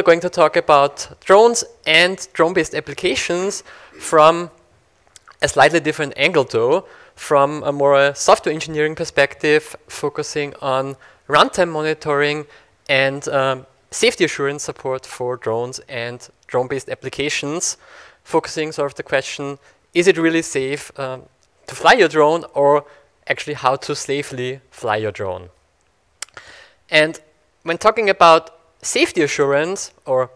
also going to talk about drones and drone-based applications from a slightly different angle though, from a more software engineering perspective, focusing on runtime monitoring and safety assurance support for drones and drone-based applications, focusing sort of the question, is it really safe to fly your drone, or actually how to safely fly your drone? And when talking about safety assurance or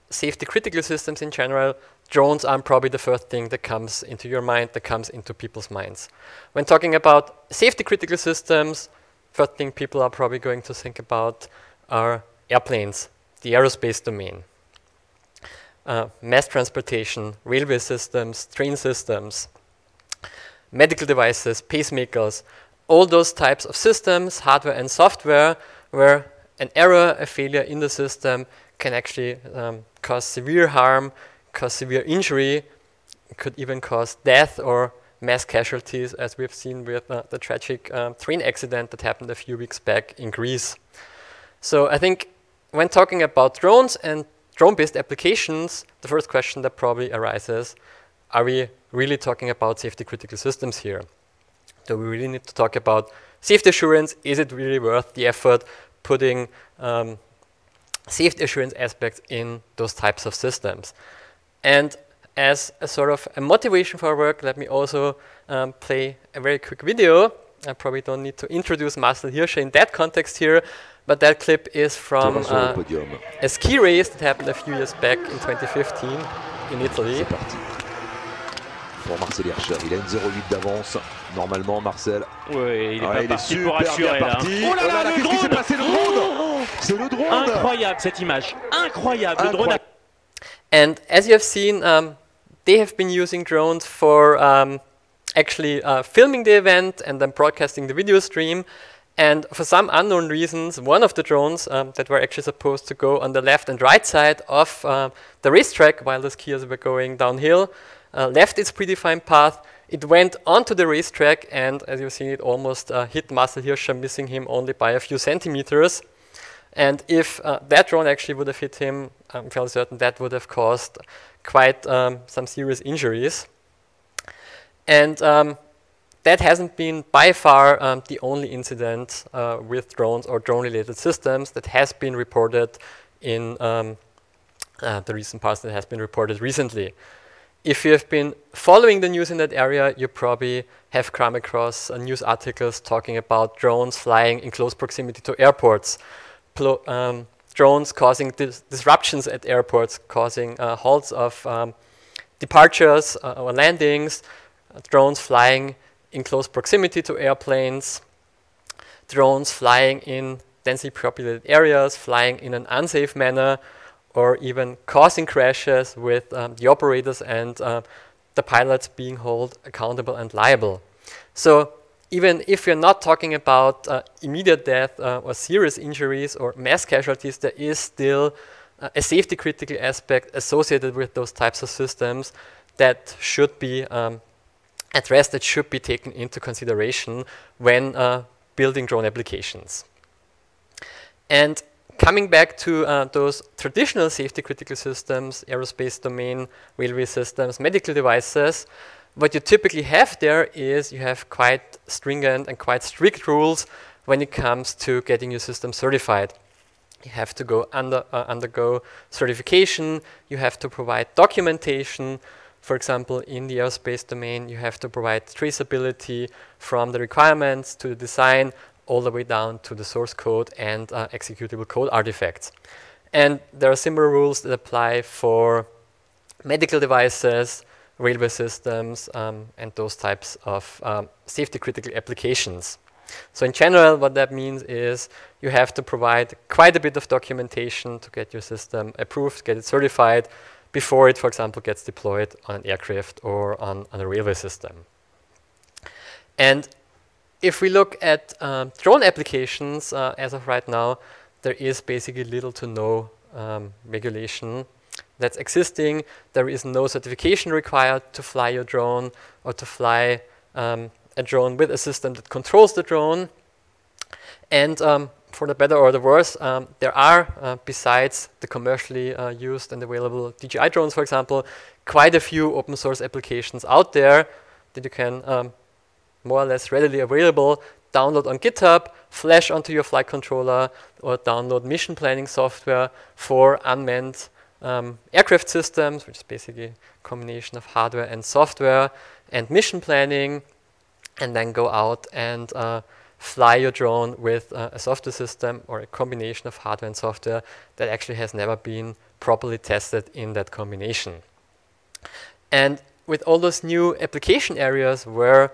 safety critical systems in general, drones are probably the first thing that comes into your mind, that comes into people's minds. When talking about safety critical systems, first thing people are probably going to think about are airplanes, the aerospace domain, mass transportation, railway systems, train systems, medical devices, pacemakers, all those types of systems, hardware and software, where an error, a failure in the system can actually cause severe harm, cause severe injury, could even cause death or mass casualties, as we've seen with the tragic train accident that happened a few weeks back in Greece. So I think when talking about drones and drone-based applications, the first question that probably arises, are we really talking about safety critical systems here? Do we really need to talk about safety assurance? Is it really worth the effort putting safety assurance aspects in those types of systems? And as a sort of a motivation for our work, let me also play a very quick video. I probably don't need to introduce Marcel Hirscher in that context here, but that clip is from a ski race that happened a few years back in 2015 in Italy. Pour Marcel Hirscher, il a une 0,8 d'avance. Normalement, Marcel. Oui, il est pas parti pour assurer là. Oh là là, qu'est-ce qui s'est passé, le drone? C'est le drone. Incroyable cette image, incroyable. Le drone. And as you have seen, they have been using drones for actually filming the event and then broadcasting the video stream. And for some unknown reasons, one of the drones that were actually supposed to go on the left and right side of the racetrack while the skiers were going downhill, left its predefined path. It went onto the racetrack, and as you've seen, it almost hit Marcel Hirscher, missing him only by a few centimeters. And if that drone actually would have hit him, I'm fairly certain that would have caused quite some serious injuries. And that hasn't been by far the only incident with drones or drone-related systems that has been reported in the recent past, that has been reported recently. If you have been following the news in that area, you probably have come across news articles talking about drones flying in close proximity to airports, drones causing disruptions at airports, causing halts of departures or landings, drones flying in close proximity to airplanes, drones flying in densely populated areas, flying in an unsafe manner, or even causing crashes with the operators and the pilots being held accountable and liable. So even if you're not talking about immediate death or serious injuries or mass casualties, there is still a safety critical aspect associated with those types of systems that should be addressed, that should be taken into consideration when building drone applications. And coming back to those traditional safety critical systems, aerospace domain, railway systems, medical devices, what you typically have there is you have quite stringent and quite strict rules when it comes to getting your system certified. You have to go undergo certification, you have to provide documentation. For example, in the aerospace domain, you have to provide traceability from the requirements to the design all the way down to the source code and executable code artifacts. And there are similar rules that apply for medical devices, railway systems, and those types of safety critical applications. So in general, what that means is you have to provide quite a bit of documentation to get your system approved, get it certified, before it, for example, gets deployed on an aircraft or on a railway system. And if we look at drone applications, as of right now, there is basically little to no regulation that's existing. There is no certification required to fly your drone or to fly a drone with a system that controls the drone. And for the better or the worse, there are, besides the commercially used and available DJI drones, for example, quite a few open source applications out there that you can more or less readily available download on GitHub, flash onto your flight controller, or download mission planning software for unmanned aircraft systems, which is basically a combination of hardware and software and mission planning, and then go out and fly your drone with a software system or a combination of hardware and software that actually has never been properly tested in that combination. And with all those new application areas where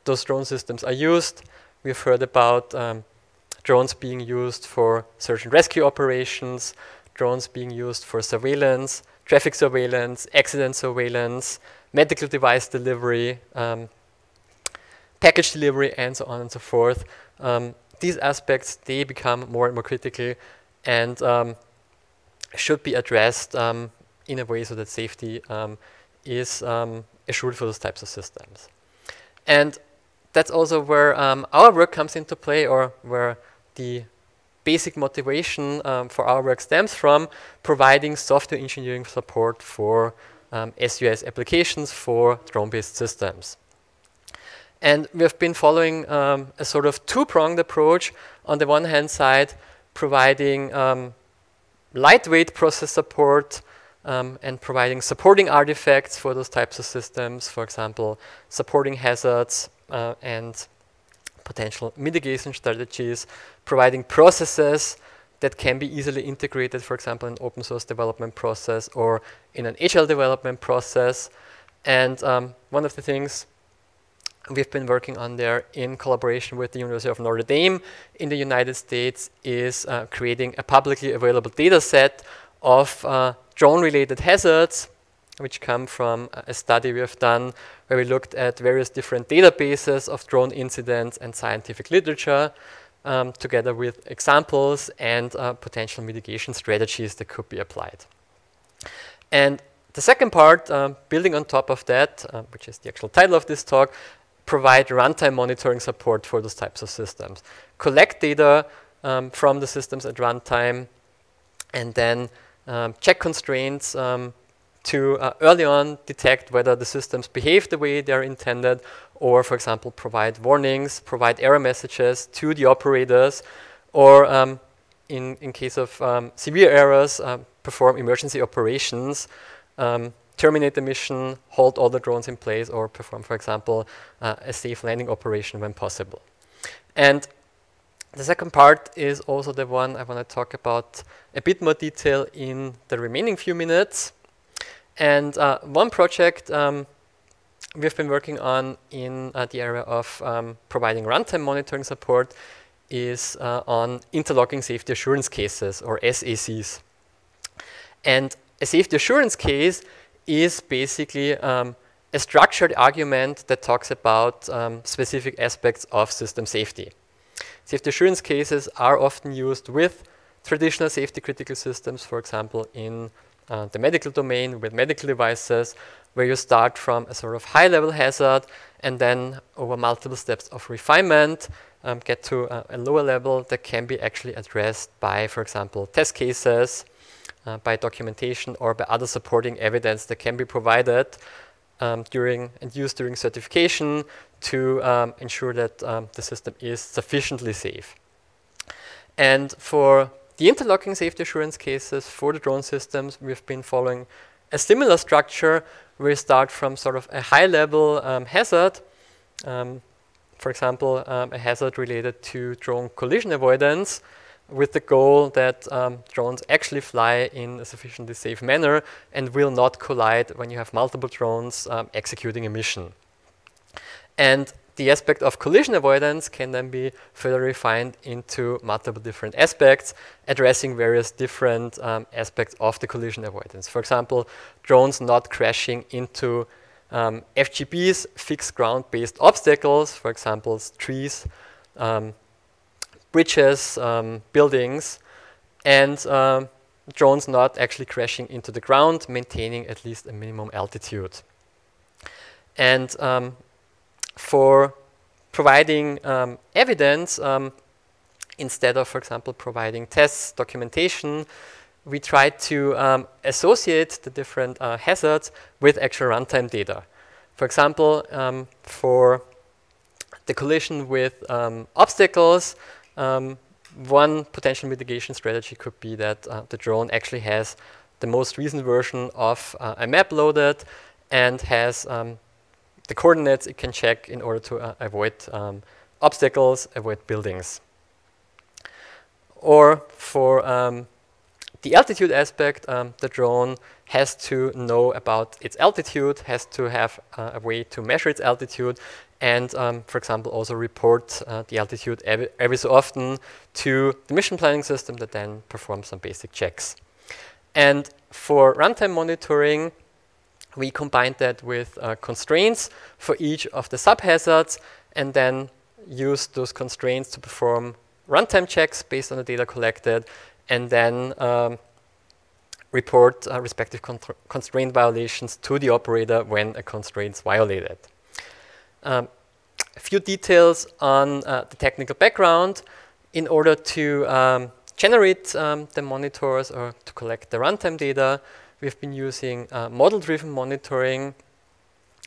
those drone systems are used, we've heard about drones being used for search and rescue operations, drones being used for surveillance, traffic surveillance, accident surveillance, medical device delivery, package delivery, and so on and so forth. These aspects, they become more and more critical and should be addressed in a way so that safety is assured for those types of systems. And that's also where our work comes into play, or where the basic motivation for our work stems from, providing software engineering support for SUS applications for drone-based systems. And we have been following a sort of two-pronged approach. On the one hand side, providing lightweight process support and providing supporting artifacts for those types of systems, for example, supporting hazards and potential mitigation strategies, providing processes that can be easily integrated, for example, in an open source development process or in an agile development process. And one of the things we've been working on there in collaboration with the University of Notre Dame in the United States is creating a publicly available data set of drone-related hazards, which come from a study we have done where we looked at various different databases of drone incidents and scientific literature, together with examples and potential mitigation strategies that could be applied. And the second part, building on top of that, which is the actual title of this talk, provide runtime monitoring support for those types of systems. Collect data from the systems at runtime, and then check constraints to early on detect whether the systems behave the way they're intended, or, for example, provide warnings, provide error messages to the operators, or in case of severe errors, perform emergency operations, terminate the mission, hold all the drones in place, or perform, for example, a safe landing operation when possible. And the second part is also the one I want to talk about a bit more detail in the remaining few minutes. And one project we've been working on in the area of providing runtime monitoring support is on interlocking safety assurance cases, or SACs. And a safety assurance case is basically a structured argument that talks about specific aspects of system safety. Safety assurance cases are often used with traditional safety critical systems, for example, in the medical domain with medical devices, where you start from a sort of high-level hazard and then over multiple steps of refinement get to a lower level that can be actually addressed by, for example, test cases, by documentation, or by other supporting evidence that can be provided during and used during certification to ensure that the system is sufficiently safe. And for the interlocking safety assurance cases for the drone systems, we've been following a similar structure where we start from sort of a high-level hazard, for example, a hazard related to drone collision avoidance, with the goal that drones actually fly in a sufficiently safe manner and will not collide when you have multiple drones executing a mission. And the aspect of collision avoidance can then be further refined into multiple different aspects, addressing various different aspects of the collision avoidance. For example, drones not crashing into FGBs, fixed ground-based obstacles, for example, trees, bridges, buildings, and drones not actually crashing into the ground, maintaining at least a minimum altitude. And for providing evidence instead of, for example, providing tests, documentation, we try to associate the different hazards with actual runtime data. For example, for the collision with obstacles, one potential mitigation strategy could be that the drone actually has the most recent version of a map loaded and has the coordinates it can check in order to avoid obstacles, avoid buildings. Or for the altitude aspect, the drone has to know about its altitude, has to have a way to measure its altitude, and, for example, also report the altitude every so often to the mission planning system that then performs some basic checks. And for runtime monitoring, we combined that with constraints for each of the subhazards, and then use those constraints to perform runtime checks based on the data collected, and then report respective constraint violations to the operator when a constraint is violated. A few details on the technical background. In order to generate the monitors or to collect the runtime data, we've been using model-driven monitoring.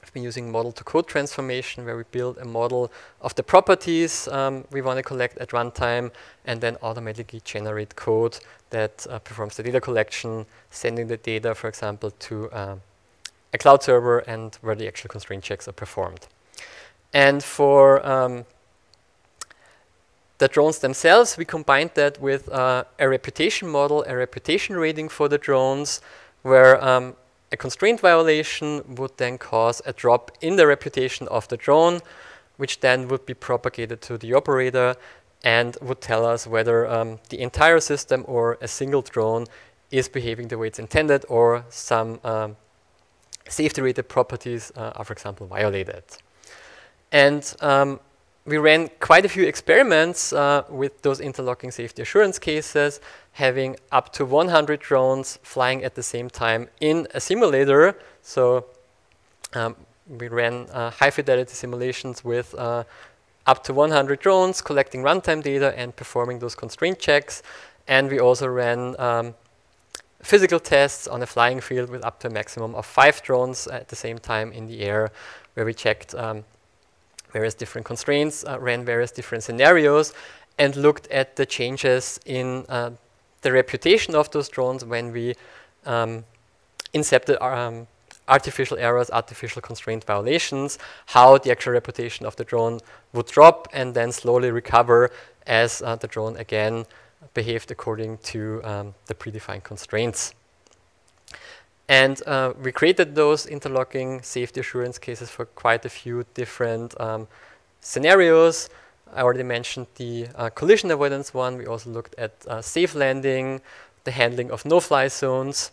We've been using model-to-code transformation, where we build a model of the properties we want to collect at runtime, and then automatically generate code that performs the data collection, sending the data, for example, to a cloud server, and where the actual constraint checks are performed. And for the drones themselves, we combined that with a reputation model, a reputation rating for the drones, where a constraint violation would then cause a drop in the reputation of the drone, which then would be propagated to the operator and would tell us whether the entire system or a single drone is behaving the way it's intended, or some safety-rated properties are, for example, violated. And we ran quite a few experiments with those interlocking safety assurance cases, having up to 100 drones flying at the same time in a simulator. So we ran high-fidelity simulations with up to 100 drones, collecting runtime data and performing those constraint checks. And we also ran physical tests on a flying field with up to a maximum of 5 drones at the same time in the air, where we checked various different constraints, ran various different scenarios, and looked at the changes in the reputation of those drones when we incepted artificial errors, artificial constraint violations, how the actual reputation of the drone would drop and then slowly recover as the drone again behaved according to the predefined constraints. And we created those interlocking safety assurance cases for quite a few different scenarios. I already mentioned the collision avoidance one. We also looked at safe landing, the handling of no-fly zones,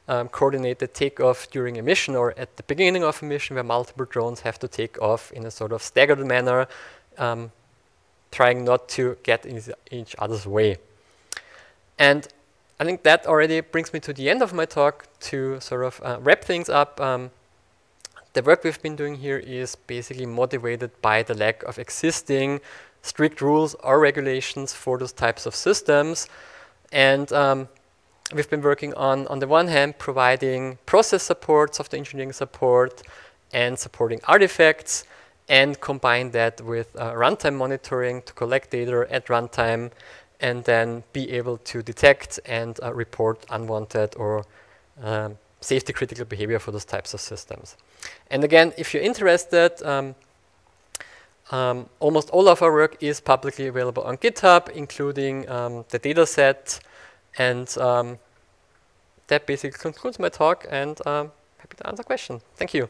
coordinated takeoff during a mission or at the beginning of a mission, where multiple drones have to take off in a sort of staggered manner, trying not to get in each other's way. And I think that already brings me to the end of my talk. To sort of wrap things up, the work we've been doing here is basically motivated by the lack of existing strict rules or regulations for those types of systems. And we've been working on the one hand, providing process support, software engineering support, and supporting artifacts, and combine that with runtime monitoring to collect data at runtime, and then be able to detect and report unwanted or safety critical behavior for those types of systems. And again, if you're interested, almost all of our work is publicly available on GitHub, including the data set. And that basically concludes my talk, and happy to answer questions. Thank you.